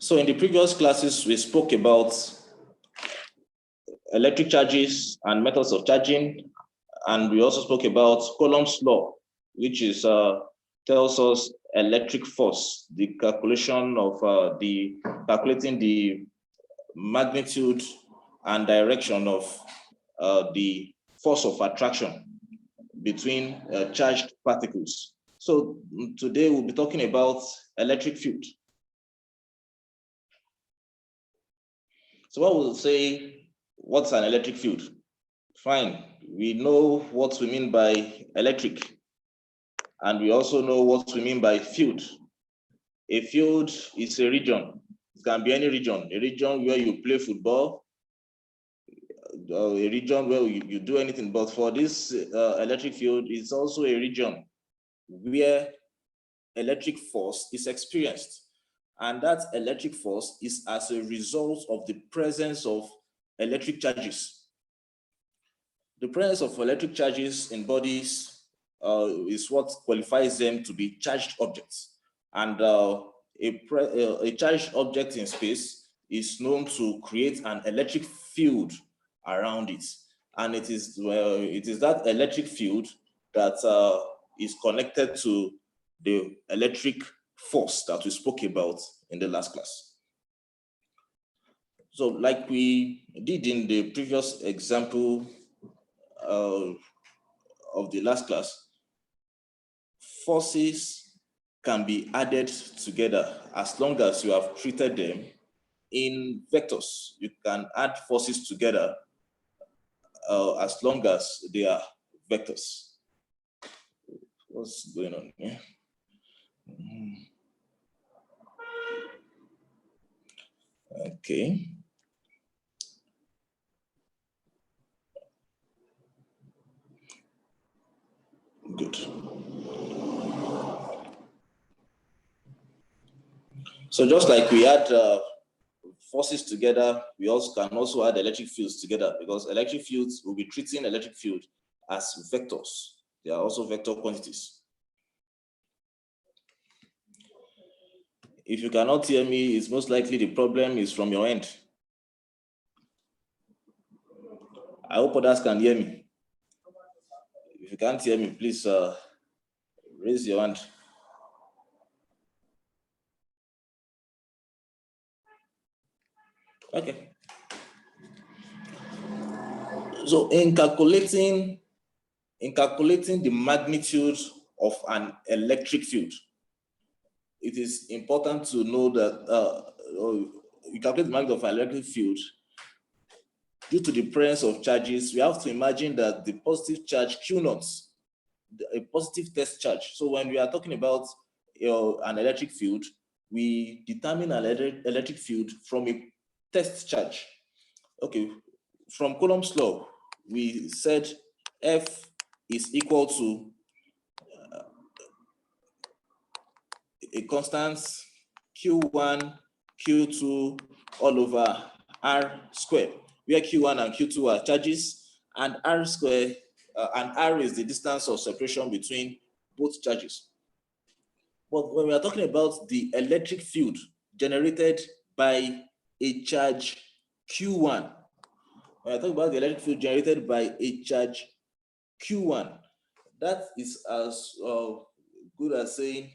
So in the previous classes, we spoke about electric charges and methods of charging, and we also spoke about Coulomb's law, which is tells us electric force, the calculation of calculating the magnitude and direction of the force of attraction between charged particles. So today we'll be talking about electric field. So what we'll say, what's an electric field? Fine, we know what we mean by electric, and we also know what we mean by field. A field is a region. It can be any region, a region where you play football, a region where you do anything. But for this electric field, it's also a region where electric force is experienced. And that electric force is as a result of the presence of electric charges. The presence of electric charges in bodies is what qualifies them to be charged objects. And a charged object in space is known to create an electric field around it. And it is that electric field that is connected to the electric force that we spoke about in the last class. So like we did in the previous example of the last class, forces can be added together as long as you have treated them in vectors. You can add forces together as long as they are vectors. What's going on here? Okay. Good. So just like we add forces together, we can also add electric fields together, because electric fields will be treating electric field as vectors. They are also vector quantities. If you cannot hear me, it's most likely the problem is from your end. I hope others can hear me. If you can't hear me, please raise your hand. Okay. So in calculating the magnitude of an electric field, it is important to know that you calculate the magnitude of an electric field. Due to the presence of charges, we have to imagine that the positive charge Q0, a positive test charge. So when we are talking about an electric field, we determine an electric field from a test charge. Okay, from Coulomb's law, we said F is equal to a constant Q1, Q2 all over R squared, where Q1 and Q2 are charges, and R squared, and R is the distance of separation between both charges. But when we are talking about the electric field generated by a charge Q1, when I talk about the electric field generated by a charge Q1, that is as good as saying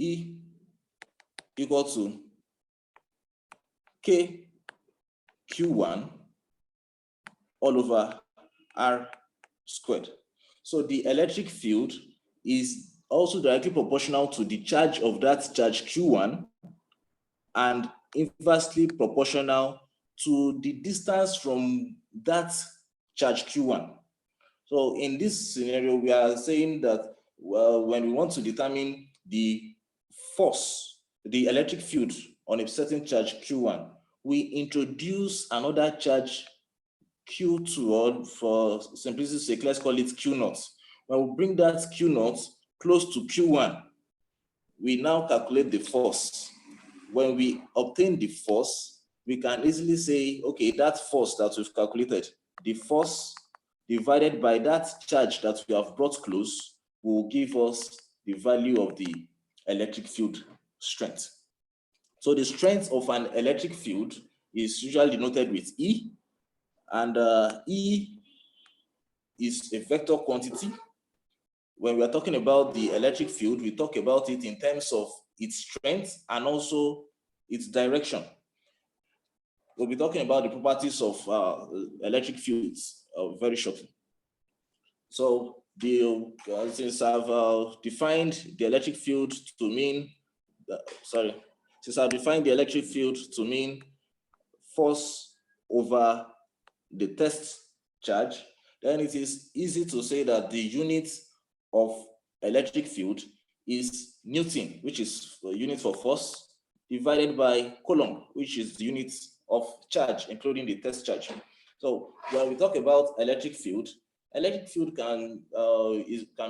E equal to K Q1 all over R squared. So the electric field is also directly proportional to the charge of that charge Q1 and inversely proportional to the distance from that charge Q1. So in this scenario, we are saying that when we want to determine the force, the electric field on a certain charge Q1, we introduce another charge Q2, or for simplicity's sake, let's call it Q0. When we bring that Q0 close to Q1, we now calculate the force. When we obtain the force, we can easily say, okay, that force that we've calculated, the force divided by that charge that we have brought close will give us the value of the electric field strength. So the strength of an electric field is usually denoted with E, and E is a vector quantity. When we are talking about the electric field, we talk about it in terms of its strength and also its direction. We'll be talking about the properties of electric fields very shortly. So since I've defined the electric field to mean, since I've defined the electric field to mean force over the test charge, then it is easy to say that the unit of electric field is Newton, which is the unit for force, divided by Coulomb, which is the unit of charge, including the test charge. So when we talk about electric field can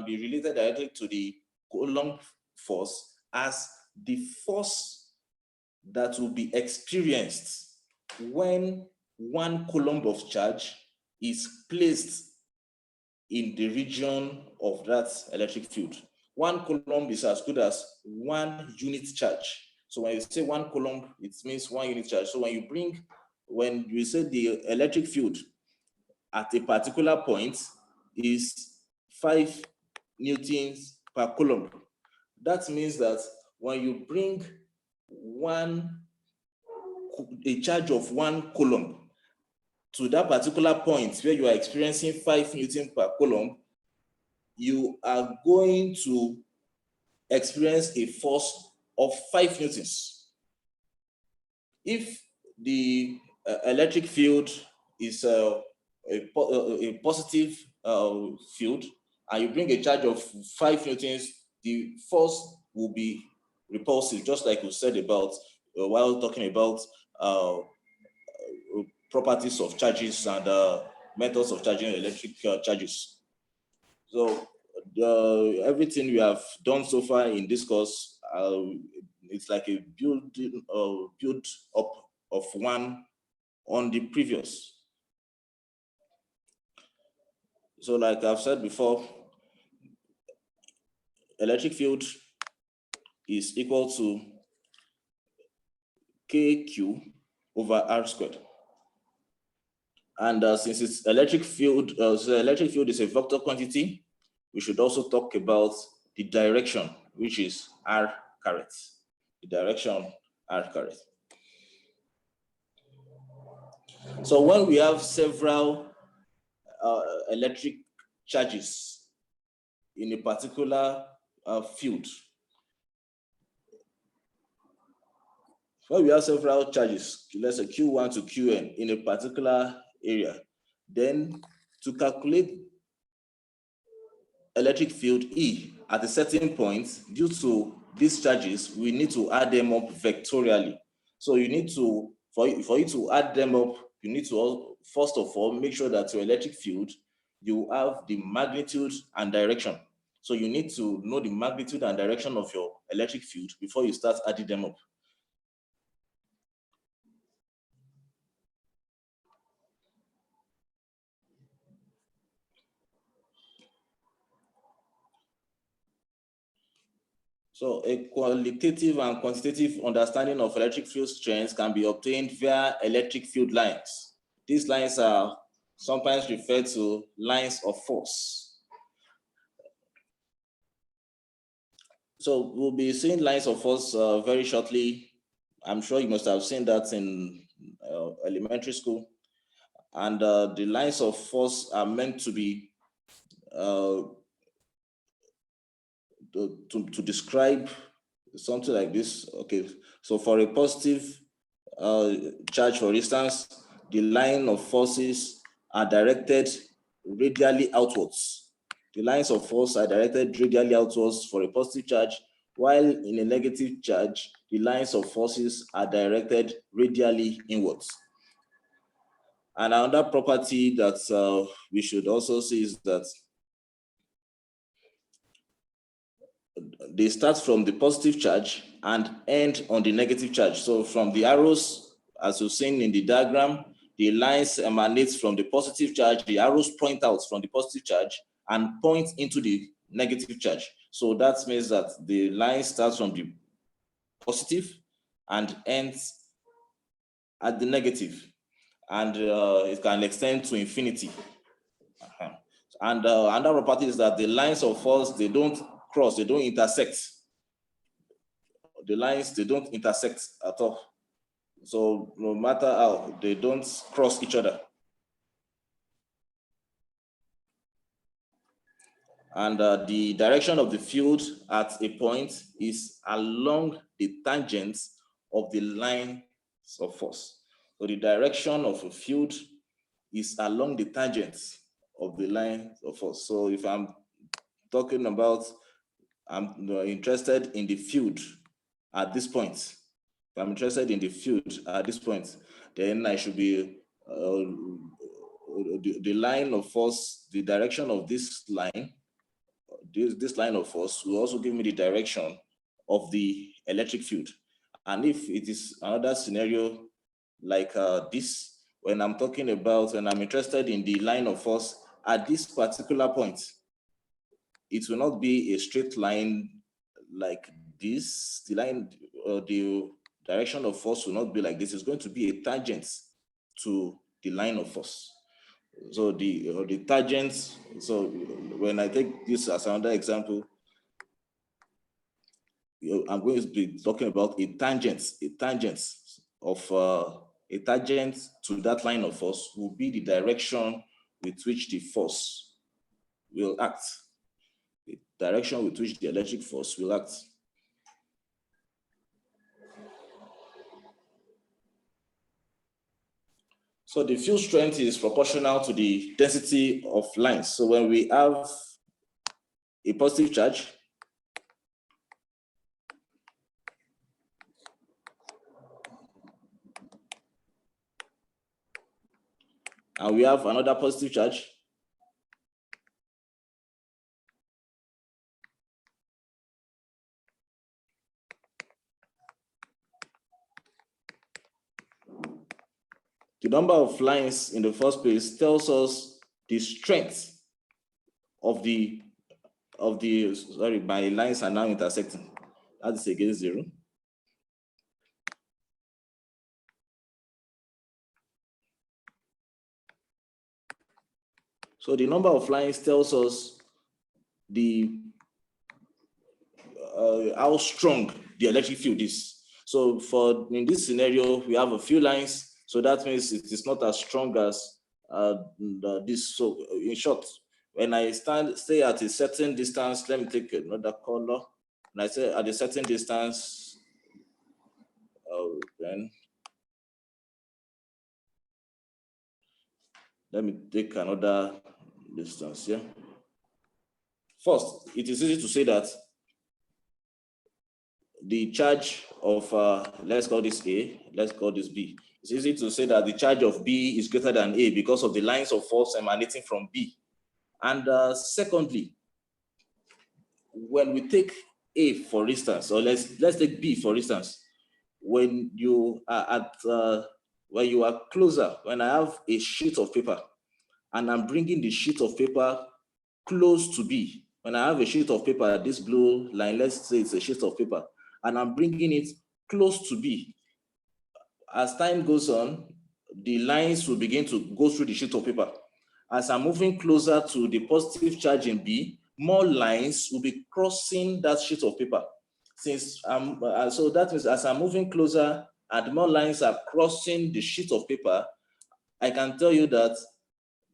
be related directly to the Coulomb force as the force that will be experienced when 1 coulomb of charge is placed in the region of that electric field. 1 coulomb is as good as 1 unit charge. So when you say 1 coulomb, it means 1 unit charge. So when you say the electric field at a particular point is 5 newtons per coulomb, that means that when you bring a charge of 1 coulomb to that particular point where you are experiencing 5 newtons per coulomb, you are going to experience a force of 5 newtons. If the electric field is a positive field and you bring a charge of 5 newtons, the force will be repulsive, just like we said about while talking about properties of charges and methods of charging electric charges. So everything we have done so far in this course, it's like a build up of one on the previous. So like I've said before, electric field is equal to KQ over R squared. And since it's electric field, so electric field is a vector quantity, we should also talk about the direction, which is R caret. The direction R caret. So when we have several electric charges in a particular field, when we have several charges, let's say Q1 to Qn in a particular area, then to calculate electric field E at a certain point, due to these charges, we need to add them up vectorially. So you need to, for you to add them up, you need to first of all make sure that your electric field, you have the magnitude and direction. So you need to know the magnitude and direction of your electric field before you start adding them up. So a qualitative and quantitative understanding of electric field strengths can be obtained via electric field lines. These lines are sometimes referred to lines of force. So we'll be seeing lines of force very shortly. I'm sure you must have seen that in elementary school. And the lines of force are meant to be to describe something like this. Okay, so for a positive charge, for instance, the line of forces are directed radially outwards. The lines of force are directed radially outwards for a positive charge, while in a negative charge, the lines of forces are directed radially inwards. And another property that we should also see is that they start from the positive charge and end on the negative charge. So from the arrows as you've seen in the diagram, the lines emanate from the positive charge, the arrows point out from the positive charge and point into the negative charge. So that means that the line starts from the positive and ends at the negative, and it can extend to infinity. And another property is that the lines of force, they don't cross, they don't intersect. The lines, they don't intersect at all. So no matter how, they don't cross each other. And the direction of the field at a point is along the tangent of the lines of force. So the direction of a field is along the tangent of the line of force. So if I'm talking about, I'm interested in the field at this point. If I'm interested in the field at this point, then I should be the line of force, the direction of this line, this line of force will also give me the direction of the electric field. And if it is another scenario like this, when I'm talking about, when I'm interested in the line of force at this particular point, it will not be a straight line like this. The line, the direction of force will not be like this. It's going to be a tangent to the line of force. So the tangent, so when I take this as another example, I'm going to be talking about a tangent to that line of force will be the direction with which the force will act. The direction with which the electric force will act. So the field strength is proportional to the density of lines. So when we have a positive charge, and we have another positive charge, the number of lines in the first place tells us the strength of the, sorry, my lines are now intersecting. That is against 0. So the number of lines tells us the how strong the electric field is. So in this scenario, we have a few lines. So that means it is not as strong as this. So in short, when I stay at a certain distance, let me take another color. When I say at a certain distance, then let me take another distance here. First, it is easy to say that the charge of, let's call this A, let's call this B. It's easy to say that the charge of B is greater than A because of the lines of force emanating from B. And secondly, when we take A for instance, or let's take B for instance, when you are when you are closer, when I have a sheet of paper and I'm bringing the sheet of paper close to B, when I have a sheet of paper, this blue line, let's say it's a sheet of paper, and I'm bringing it close to B. As time goes on, the lines will begin to go through the sheet of paper. As I'm moving closer to the positive charge in B, more lines will be crossing that sheet of paper. Since so that means as I'm moving closer and more lines are crossing the sheet of paper, I can tell you that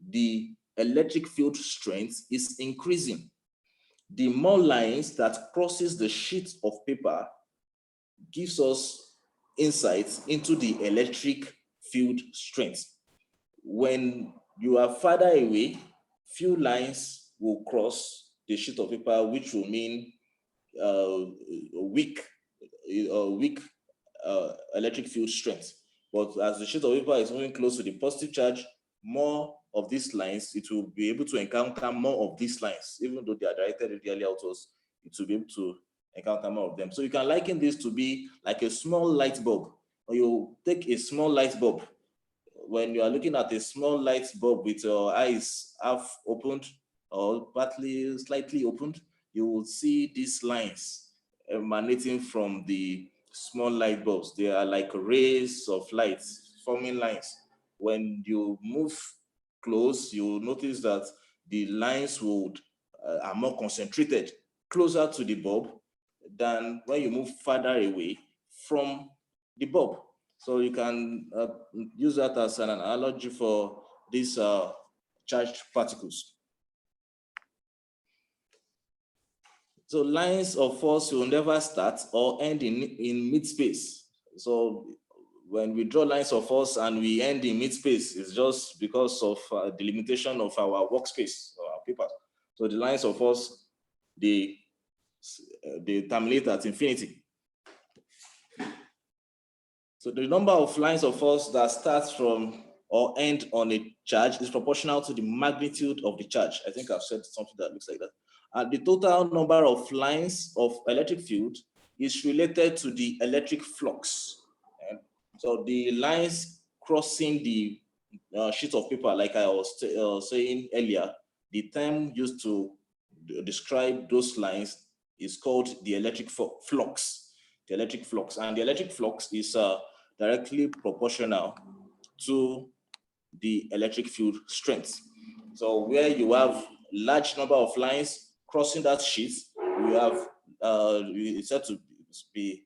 the electric field strength is increasing. The more lines that crosses the sheet of paper gives us insights into the electric field strength. When you are farther away, few lines will cross the sheet of paper, which will mean weak electric field strength. But as the sheet of paper is moving close to the positive charge, more of these lines, it will be able to encounter more of these lines, even though they are directed radially outwards, it will be able to encounter more of them. So you can liken this to be like a small light bulb. or you take a small light bulb. When you are looking at a small light bulb with your eyes half opened or partly slightly opened, you will see these lines emanating from the small light bulbs. They are like rays of light forming lines. When you move close, you will notice that the lines would are more concentrated closer to the bulb than when you move farther away from the bulb. So you can use that as an analogy for these charged particles. So lines of force will never start or end in mid-space. So when we draw lines of force and we end in mid-space, it's just because of the limitation of our workspace or our paper. So the lines of force, they terminate at infinity. So the number of lines of force that starts from or end on a charge is proportional to the magnitude of the charge. I think I've said something that looks like that. And the total number of lines of electric field is related to the electric flux. And so the lines crossing the sheet of paper, like I was saying earlier, the term used to describe those lines is called the electric flux. The electric flux, and the electric flux is directly proportional to the electric field strength. So where you have large number of lines crossing that sheet, you have it's said to be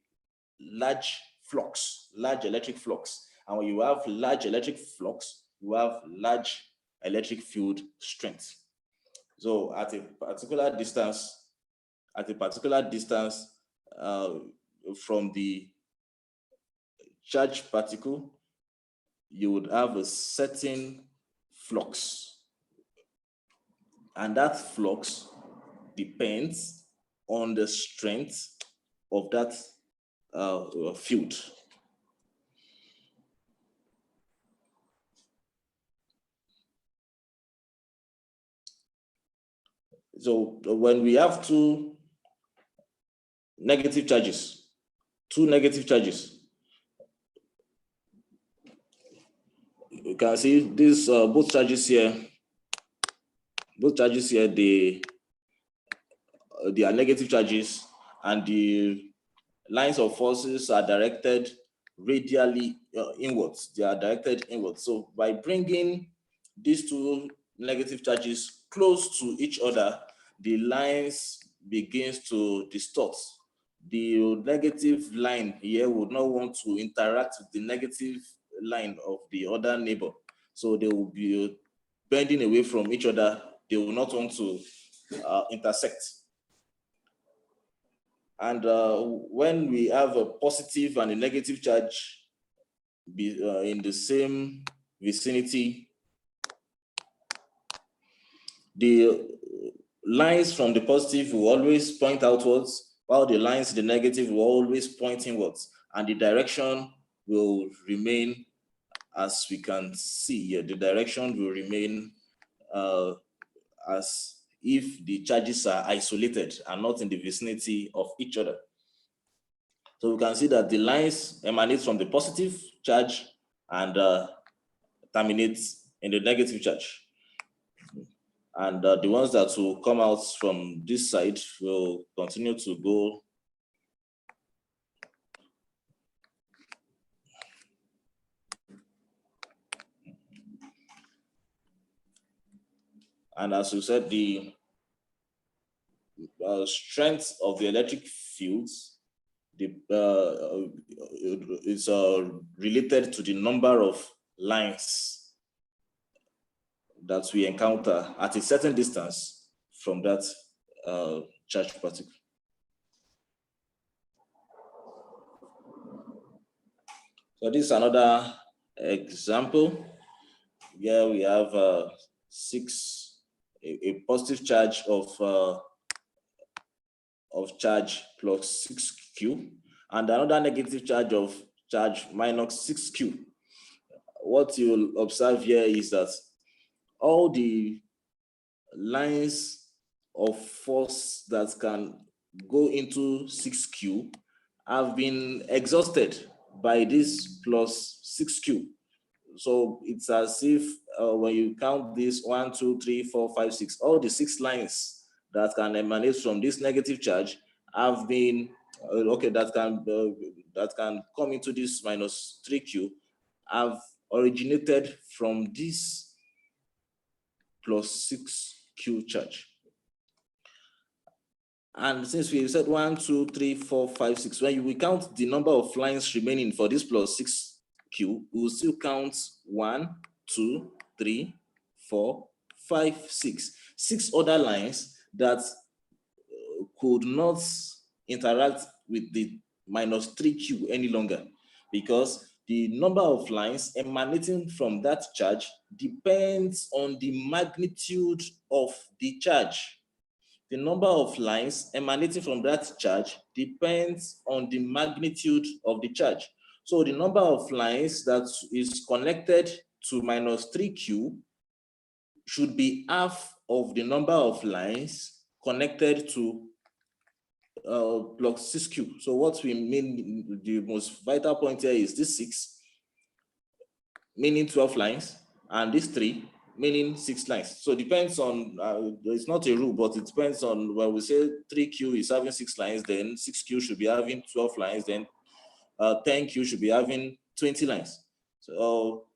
large flux, large electric flux. And when you have large electric flux, you have large electric field strength. So at a particular distance, from the charged particle, you would have a certain flux. And that flux depends on the strength of that field. So when we have two negative charges, you can see these both charges here, they are negative charges, and the lines of forces are directed radially inwards. They are directed inwards. So by bringing these two negative charges close to each other, the lines begins to distort. The negative line here would not want to interact with the negative line of the other neighbor. So they will be bending away from each other. They will not want to intersect. And when we have a positive and a negative charge in the same vicinity, the lines from the positive will always point outwards, while the lines in the negative will always point inwards, and the direction will remain, as we can see here, the direction will remain as if the charges are isolated and not in the vicinity of each other. So we can see that the lines emanate from the positive charge and terminate in the negative charge. And the ones that will come out from this side will continue to go and as you said, the strength of the electric fields is related to the number of lines that we encounter at a certain distance from that charged particle. So this is another example. Here we have a positive charge of charge plus 6q, and another negative charge of charge minus 6q. What you'll observe here is that all the lines of force that can go into 6q have been exhausted by this plus 6q. So it's as if when you count this 1, 2, 3, 4, 5, 6, all the 6 lines that can emanate from this negative charge have been that can come into this minus 3q have originated from this plus 6q charge. And since we said 1, 2, 3, 4, 5, 6, when we count the number of lines remaining for this plus 6q, we will still count 1, 2, 3, 4, 5, 6. 6 other lines that could not interact with the minus 3q any longer, because the number of lines emanating from that charge depends on the magnitude of the charge. The number of lines emanating from that charge depends on the magnitude of the charge. So the number of lines that is connected to minus 3q should be half of the number of lines connected to plus 6q. So what we mean, the most vital point here is this 6, meaning 12 lines, and this 3, meaning 6 lines. So it depends on, it's not a rule, but it depends on when we say 3q is having 6 lines, then 6q should be having 12 lines, then 10q should be having 20 lines. So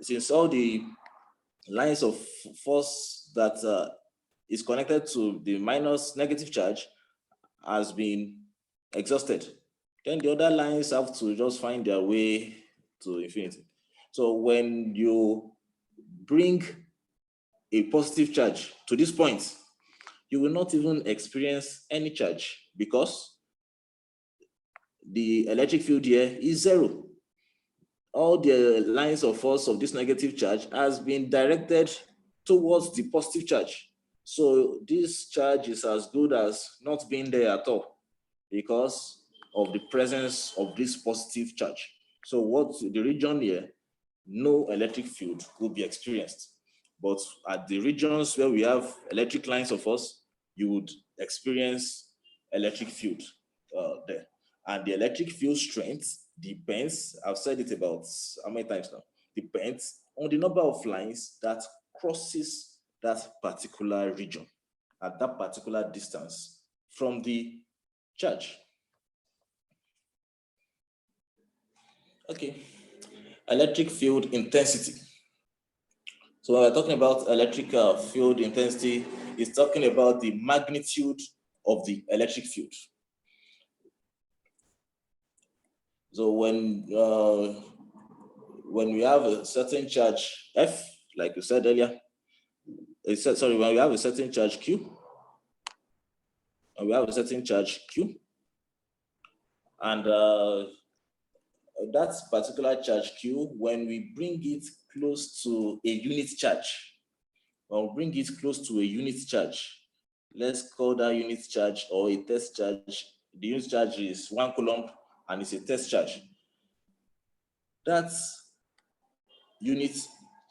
since all the lines of force that is connected to the minus negative charge has been exhausted, then the other lines have to just find their way to infinity. So when you bring a positive charge to this point, you will not even experience any charge because the electric field here is 0. All the lines of force of this negative charge has been directed towards the positive charge. So this charge is as good as not being there at all because of the presence of this positive charge. So what the region here, no electric field will be experienced. But at the regions where we have electric lines of force, you would experience electric field there. And the electric field strength depends, I've said it about how many times now, depends on the number of lines that crosses that particular region at that particular distance from the charge. Okay, electric field intensity. So when we're talking about electric field intensity, it's talking about the magnitude of the electric field. So when we have a certain charge F, like you said earlier, when we have a certain charge Q, and we have a certain charge Q, and that particular charge Q, when we bring it close to a unit charge, let's call that unit charge or a test charge. The unit charge is 1 coulomb and it's a test charge. That unit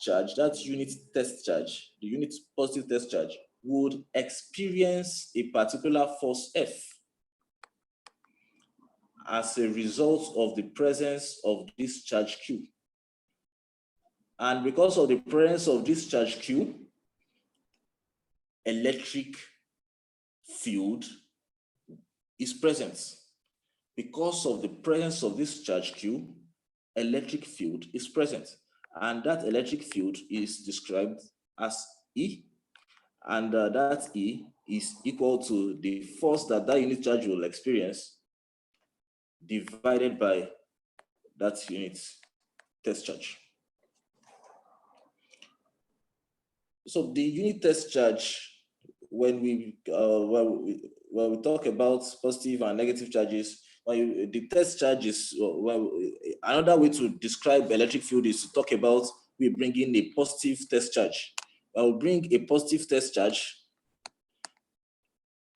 charge, that unit test charge, the unit positive test charge would experience a particular force F as a result of the presence of this charge Q. And because of the presence of this charge Q, electric field is present. Because of the presence of this charge Q, electric field is present. And that electric field is described as E. And that E is equal to the force that unit charge will experience divided by that unit test charge. So the unit test charge, when we talk about positive and negative charges, the test charge is, another way to describe electric field is to talk about we bring in a positive test charge. I will bring a positive test charge.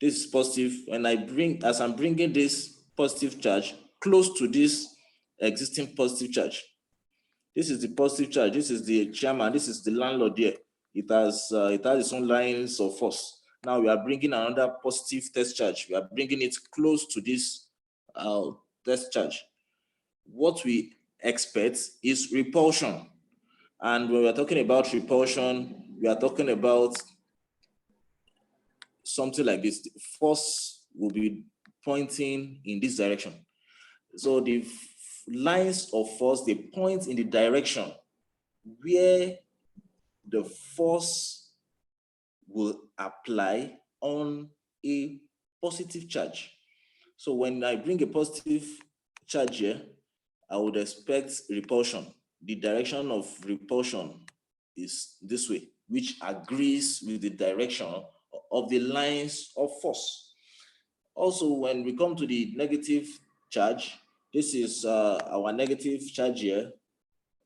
This is positive. When as I'm bringing this positive charge close to this existing positive charge. This is the positive charge. This is the chairman. This is the landlord here. It has its own lines of force. Now we are bringing another positive test charge. We are bringing it close to this test charge, what we expect is repulsion. And when we're talking about repulsion, we are talking about something like this. The force will be pointing in this direction. So the lines of force, they point in the direction where the force will apply on a positive charge. So when I bring a positive charge here, I would expect repulsion. The direction of repulsion is this way, which agrees with the direction of the lines of force. Also, when we come to the negative charge, this is our negative charge here.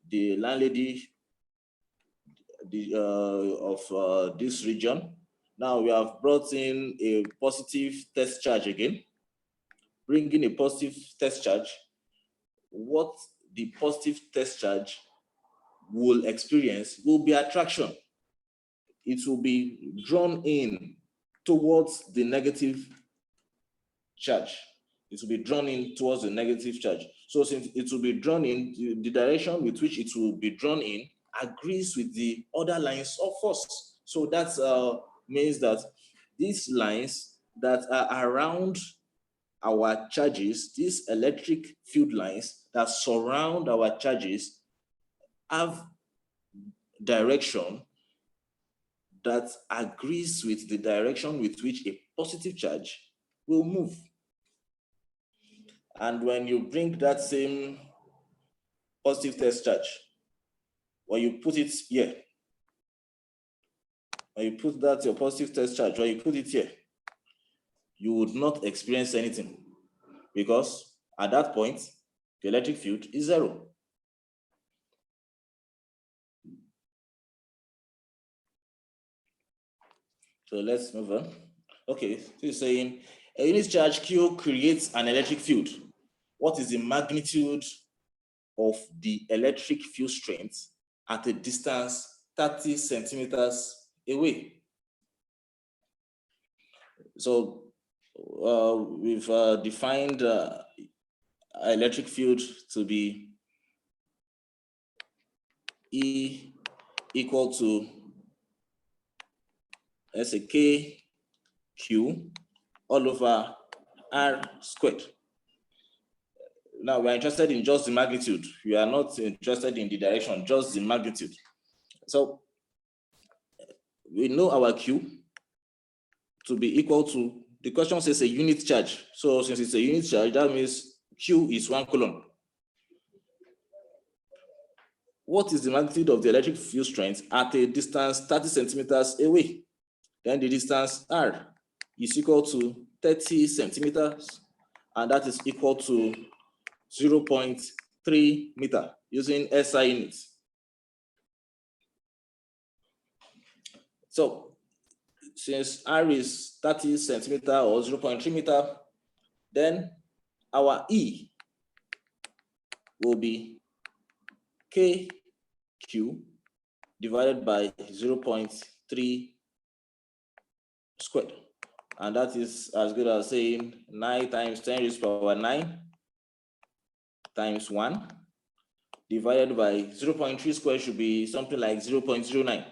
The landlady of this region. Now we have brought in a positive test charge again. Bringing a positive test charge, what the positive test charge will experience will be attraction. It will be drawn in towards the negative charge. It will be drawn in towards the negative charge. So since it will be drawn in, the direction with which it will be drawn in agrees with the other lines of force. So that means that these lines that are around our charges, these electric field lines that surround our charges, have direction that agrees with the direction with which a positive charge will move. And when you bring that same positive test charge, when you put it here, when you put that your positive test charge, when you put it here, you would not experience anything, because at that point, the electric field is zero. So let's move on. Okay, so it's saying a unit charge Q creates an electric field. What is the magnitude of the electric field strength at a distance 30 centimeters away? So we've defined electric field to be E equal to, let's say, K Q all over R squared. Now we're interested in just the magnitude. We are not interested in the direction, just the magnitude. So we know our Q to be equal to, the question says a unit charge. So since it's a unit charge, that means Q is 1 coulomb. What is the magnitude of the electric field strength at a distance 30 centimeters away? Then the distance R is equal to 30 centimeters, and that is equal to 0.3 meter using SI units. So since R is 30 centimeter or 0.3 meter, then our E will be KQ divided by 0.3 squared. And that is as good as saying 9 times 10 raised to the power 9 times 1 divided by 0.3 squared should be something like 0.09.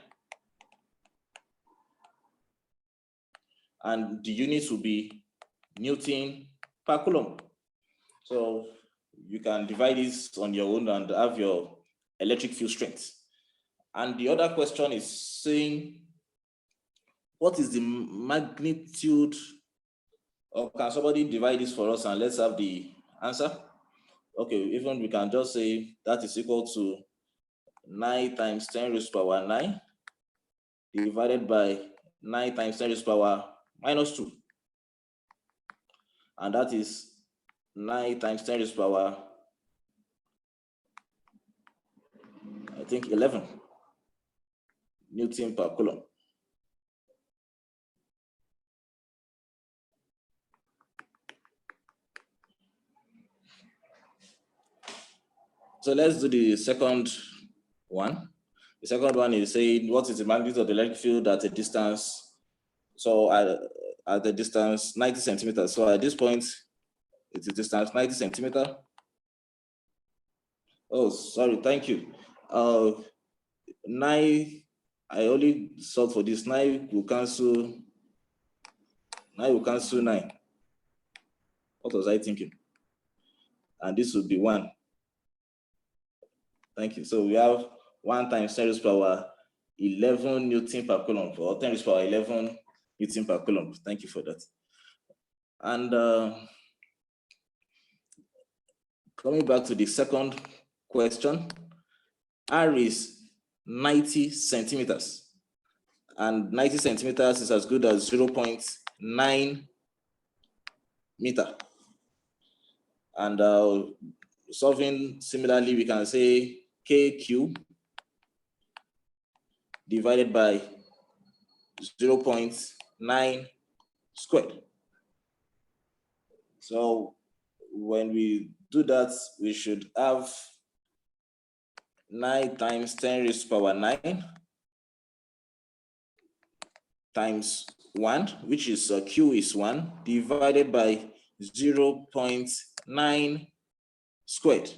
And the units will be Newton per coulomb. So you can divide this on your own and have your electric field strength. And the other question is saying, what is the magnitude, or can somebody divide this for us and let's have the answer? Okay, even we can just say that is equal to 9 times 10 raised to the power 9 divided by 9 times 10 raised to the power minus 2. And that is 9 times 10 raised to the power, I think, 11 Newton per coulomb. So let's do the second one. The second one is saying, what is the magnitude of the electric field at a distance? So at the distance 90 centimeters. So at this point, It is distance 90 centimeter. Oh, sorry, thank you. 9, I only solved for this. 9 will cancel 9. What was I thinking? And this would be 1. Thank you. So we have 1 times 10 raised to power 11 Newton per coulomb, or 10 raised to power 11 Newton per coulomb. Thank you for that. And coming back to the second question, R is 90 centimeters. And 90 centimeters is as good as 0.9 meter. And solving similarly, we can say K cube divided by 0.9 squared. So when we do that, we should have 9 times 10 raised to power 9 times 1, which is Q is 1, divided by 0.9 squared.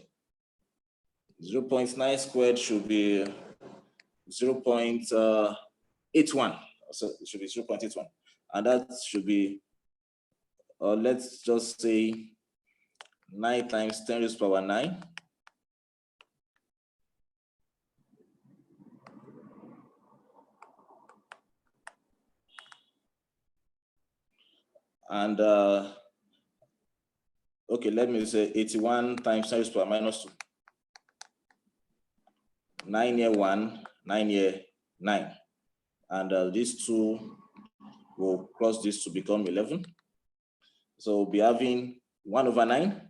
0.9 squared should be 0.81. So it should be 0.81. And that should be, let's just say 9 times 10 raised to power 9. And okay, let me say 81 times 10 raised to power minus 2. 9 here 1, 9 here 9. And these two will cross this to become 11. So we'll be having 1 over 9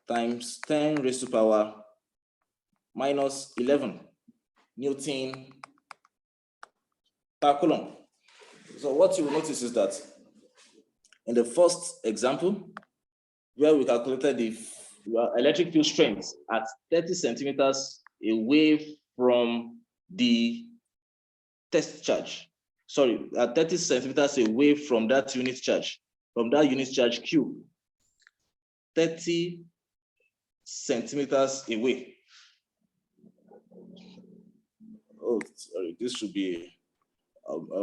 times 10 raised to power minus 11 Newton per coulomb. So what you will notice is that in the first example, where we calculated the electric field strength at 30 centimeters away from the test charge, sorry, at 30 centimeters away from that unit charge, Q, 30 centimeters away. Oh, sorry, this should be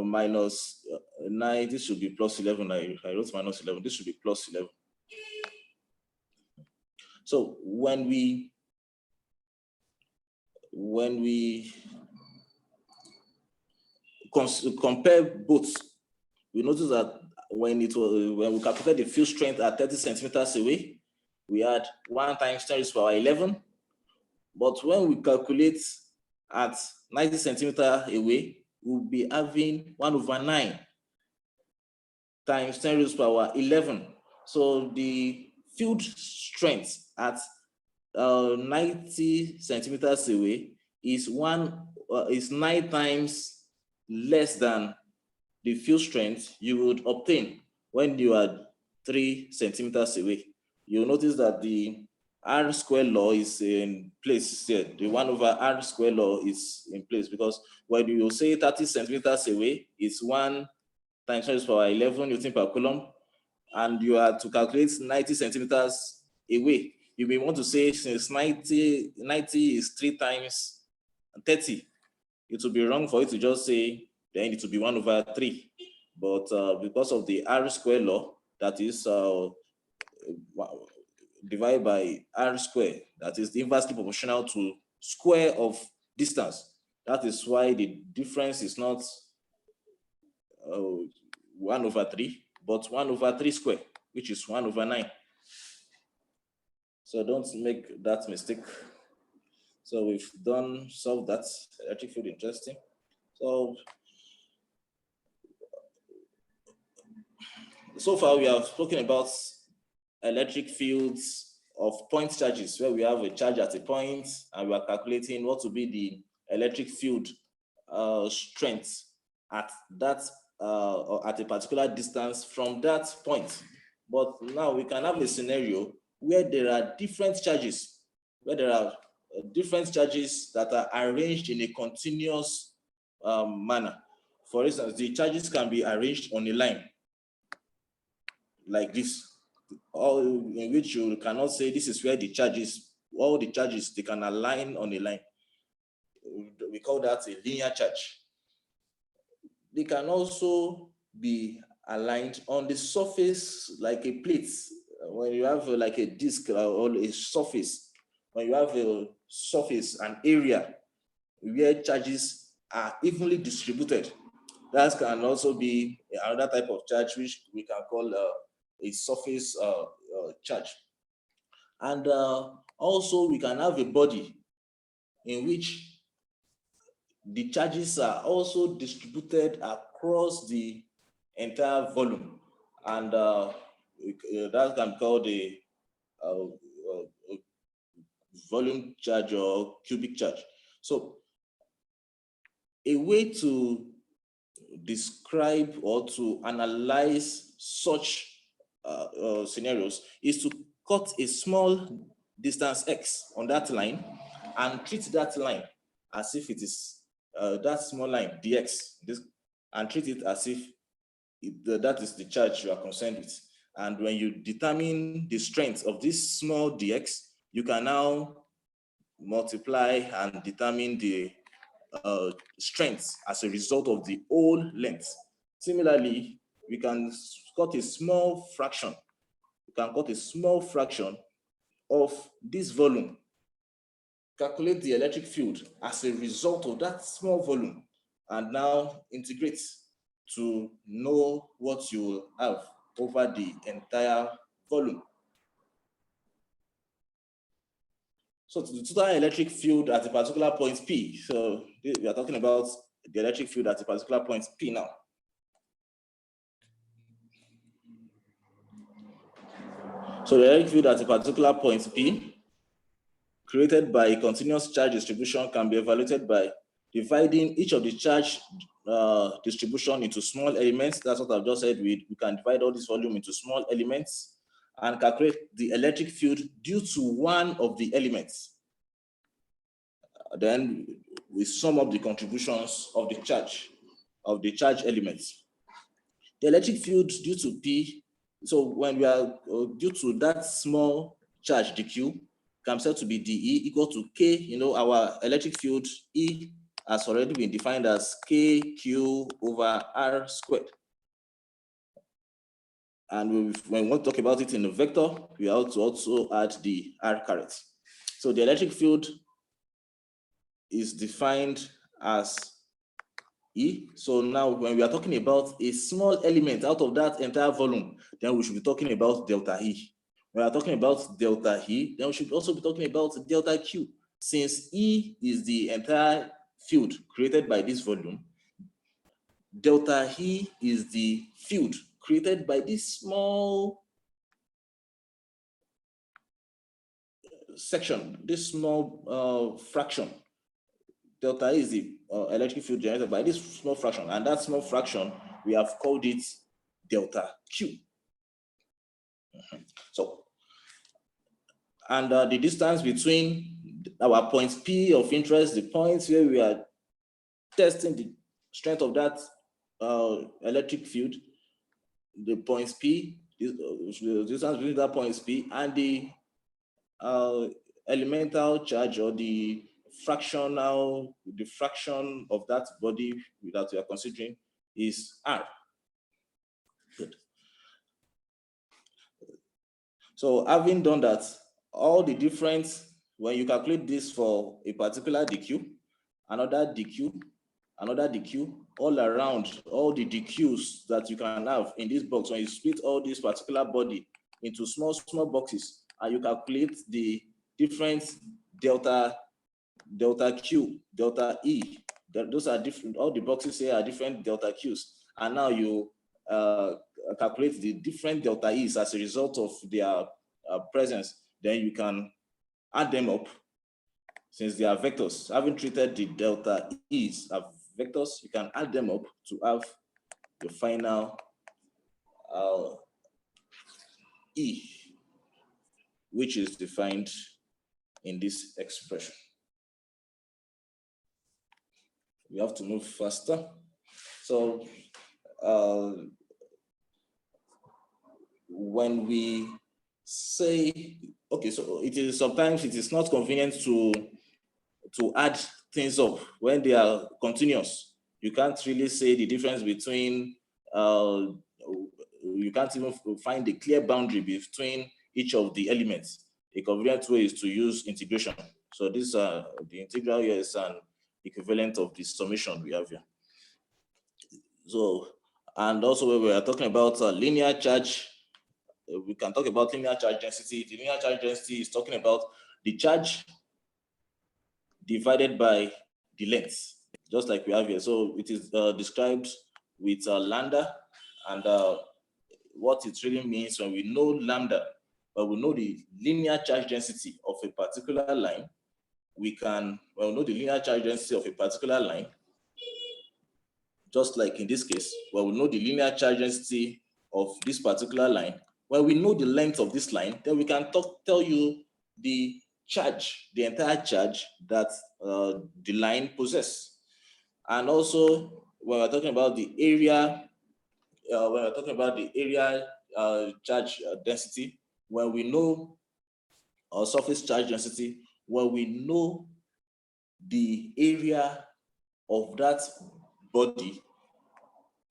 minus 9, this should be plus 11. I wrote minus 11, this should be plus 11. So when we compare both, we notice that when we calculated the field strength at 30 centimeters away, we had 1 times 10 raised to power 11. But when we calculate at 90 centimeters away, we'll be having 1 over 9 times 10 raised to power 11. So the field strength at 90 centimeters away is 9 times less than the field strength you would obtain when you are 3 centimeters away. You'll notice that the R square law is in place here. The 1 over R square law is in place, because when you say 30 centimeters away, it's 1 times 10 raised to power 11 Newton per coulomb, and you are to calculate 90 centimeters away. You may want to say, since 90 is 3 times 30, it would be wrong for you to just say, then it will be 1 over 3. But because of the R square law, that is divided by R square, that is inversely proportional to square of distance. That is why the difference is not 1 over 3, but 1 over 3 square, which is 1 over 9. So don't make that mistake. So we've solved that electric field. Interesting. So far we have spoken about electric fields of point charges, where we have a charge at a point and we are calculating what will be the electric field strength at that or at a particular distance from that point. But now we can have a scenario where there are different charges, that are arranged in a continuous manner. For instance, the charges can be arranged on a line like this. or in which you cannot say this is where the charge is. All the charges, they can align on a line. We call that a linear charge. They can also be aligned on the surface like a plate. When you have like a disc or a surface, when you have a surface, an area where charges are evenly distributed, that can also be another type of charge which we can call a surface charge. And also we can have a body in which the charges are also distributed across the entire volume, and that can be called a volume charge or cubic charge. So a way to describe or to analyze such scenarios is to cut a small distance x on that line and treat that line as if it is that small line dx, and treat it as if that is the charge you are concerned with. And when you determine the strength of this small dx, you can now multiply and determine the strength as a result of the whole length. Similarly, we can cut a small fraction. We can cut a small fraction of this volume, calculate the electric field as a result of that small volume, and now integrate to know what you will have over the entire volume. So the total electric field at a particular point P. So we are talking about the electric field at a particular point P now. So the electric field at a particular point P, created by a continuous charge distribution, can be evaluated by dividing each of the charge distribution into small elements. That's what I've just said. We can divide all this volume into small elements and calculate the electric field due to one of the elements. Then we sum up the contributions of the charge elements. The electric field due to P, so when we are due to that small charge dq, can be said to be dE equal to K. You know, our electric field E has already been defined as KQ over R squared. And when we want to talk about it in a vector, we have to also add the R caret. So the electric field is defined as E. So now when we are talking about a small element out of that entire volume, then we should be talking about delta E. When we are talking about delta E, then we should also be talking about delta Q. Since E is the entire field created by this volume, delta E is the field created by this small section, this small fraction. Delta E is the electric field generated by this small fraction, and that small fraction, we have called it delta Q. So, and the distance between our point P of interest, the points where we are testing the strength of that electric field, the points P, the distance between that points P and the elemental charge, or the fraction of that body that we are considering, is R. Good. So having done that, all the different, when you calculate this for a particular dq, another dq, all around, all the dqs that you can have in this box, when you split all this particular body into small boxes, and you calculate the different delta Q, delta E, those are different, all the boxes here are different delta Qs, and now you calculate the different delta E's as a result of their presence. Then you can add them up. Since they are vectors, having treated the delta E's as vectors, you can add them up to have your final E, which is defined in this expression. We have to move faster. So when we say, okay, so it is sometimes it is not convenient to add things up when they are continuous. You can't really say the difference between, you can't even find a clear boundary between each of the elements. A convenient way is to use integration. So these are the integral here is an equivalent of the summation we have here. So, and also when we are talking about linear charge, we can talk about linear charge density. The linear charge density is talking about the charge divided by the length, just like we have here. So it is described with lambda, and what it really means when we know lambda, but we know the linear charge density of a particular line, we can, well, know the linear charge density of a particular line, just like in this case, where we know the linear charge density of this particular line. When we know the length of this line, then we can tell you the charge, the entire charge that the line possesses. And also, when we're talking about the area, charge density, when we know surface charge density, when we know the area of that body,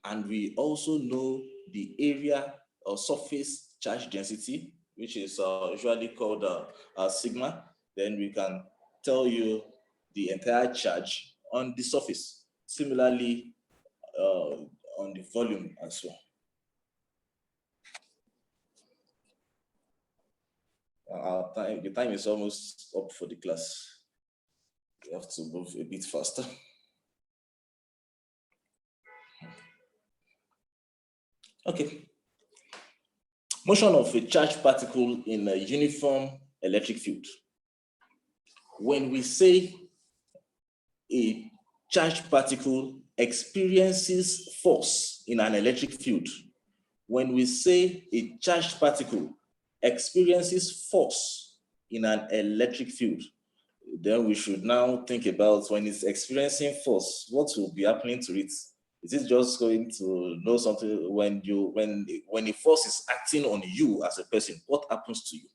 and we also know the area or surface charge density, which is usually called sigma, then we can tell you the entire charge on the surface. Similarly, on the volume as well. The time is almost up for the class. We have to move a bit faster. Okay. Motion of a charged particle in a uniform electric field. When we say a charged particle experiences force in an electric field, when we say a charged particle experiences force in an electric field, then we should now think about when it's experiencing force, what will be happening to it? Is it just going to know something when a force is acting on you as a person? What happens to you?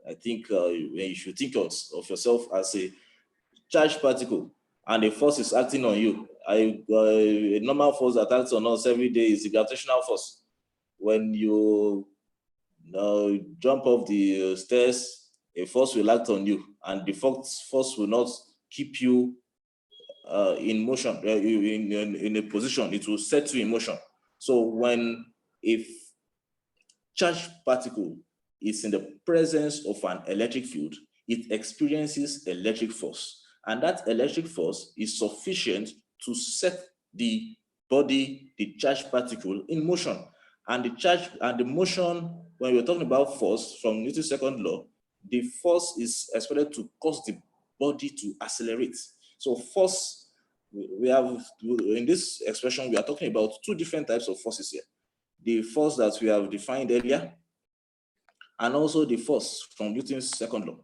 I think when you should think of yourself as a charged particle, and a force is acting on you. A normal force that acts on us every day is the gravitational force. When you jump off the stairs, a force will act on you, and the force will not keep you in motion, in a position. It will set you in motion. So when a charged particle is in the presence of an electric field, it experiences electric force. And that electric force is sufficient to set the body, the charged particle, in motion. And the charge and the motion, when we're talking about force from Newton's second law, the force is expected to cause the body to accelerate. So force, we have, in this expression, we are talking about two different types of forces here. The force that we have defined earlier, and also the force from Newton's second law.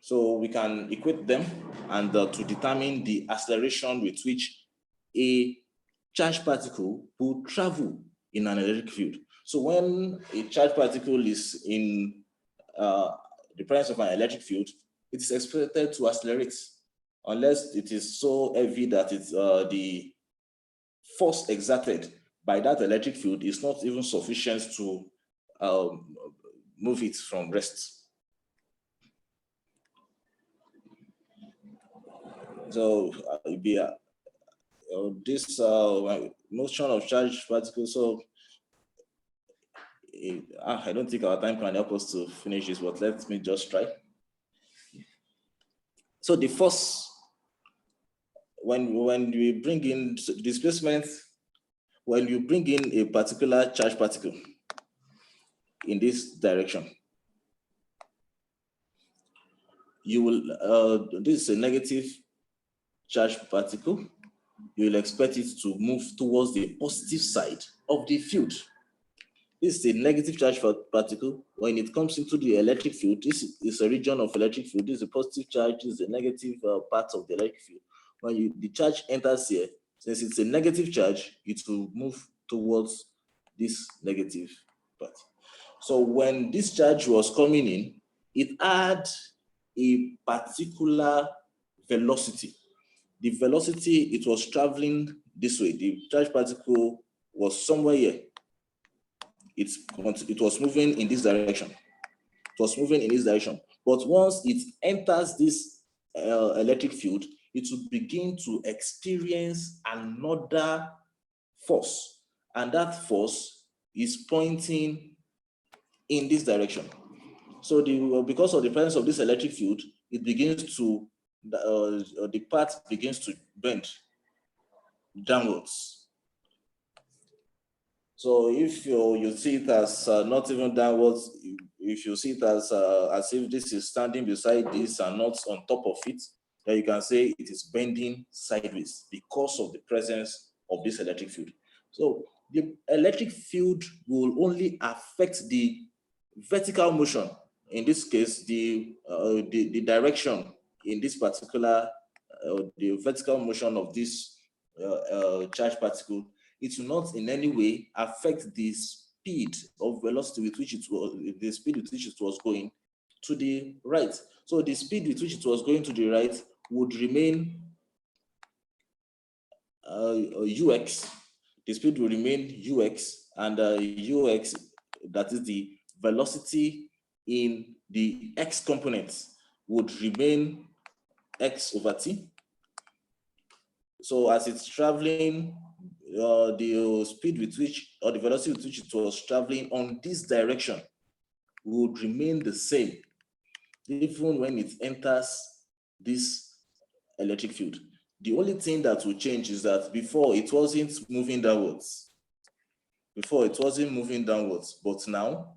So we can equate them and to determine the acceleration with which a charged particle will travel in an electric field. So when a charged particle is in the presence of an electric field, it is expected to accelerate, unless it is so heavy that it's the force exerted by that electric field is not even sufficient to move it from rest. So this motion of charged particles. So I don't think our time can help us to finish this, but let me just try. So the force, when we bring in displacement, when you bring in a particular charged particle in this direction, you will, this is a negative charged particle, you will expect it to move towards the positive side of the field. This is a negative charge particle. When it comes into the electric field, this is a region of electric field. This is a positive charge, this is a negative part of the electric field. When the charge enters here, since it's a negative charge, it will move towards this negative But so when this charge was coming in, it had a particular velocity. The velocity it was traveling this way. The charge particle was somewhere here. It was moving in this direction. It was moving in this direction. But once it enters this electric field, it will begin to experience another force. And that force is pointing in this direction. So because of the presence of this electric field, it begins to, the path begins to bend downwards. So if you see it as not even downwards, if you see it as if this is standing beside this and not on top of it, then you can say it is bending sideways because of the presence of this electric field. So the electric field will only affect the vertical motion. In this case, the direction in this particular, the vertical motion of this charged particle. It will not in any way affect the speed of velocity with which it was, the speed with which it was going to the right. So the speed with which it was going to the right would remain ux. The speed will remain ux, and ux, that is the velocity in the x component, would remain x over t. So as it's traveling, the speed with which, or the velocity with which it was traveling on this direction would remain the same, even when it enters this electric field. The only thing that will change is that before it wasn't moving downwards. Before it wasn't moving downwards, but now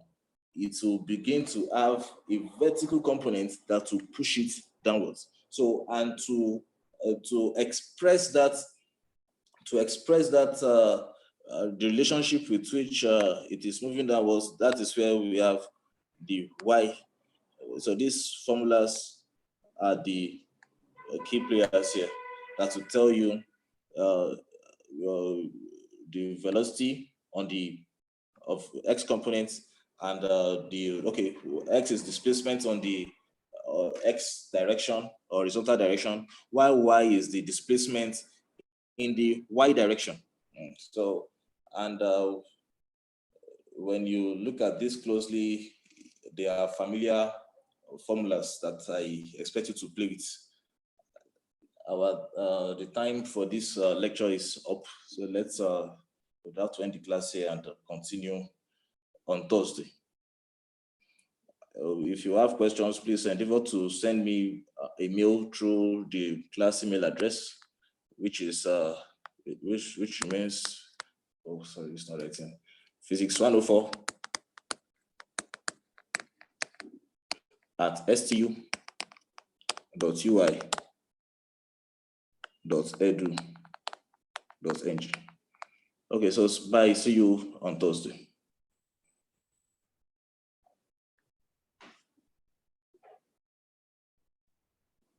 it will begin to have a vertical component that will push it downwards. So, and to express that, the relationship with which it is moving downwards, that is where we have the y. So these formulas are the key players here that will tell you the velocity on the of x components, and x is displacement on the x direction or horizontal direction, while y is the displacement in the y direction. So, and when you look at this closely, there are familiar formulas that I expect you to play with. The time for this lecture is up, so let's without to end the class here and continue on Thursday. If you have questions, please endeavor to send me a mail through the class email address, which is which remains, oh sorry, it's not writing, physics104@stu.ui.edu.ng. Okay, so bye, see you on Thursday.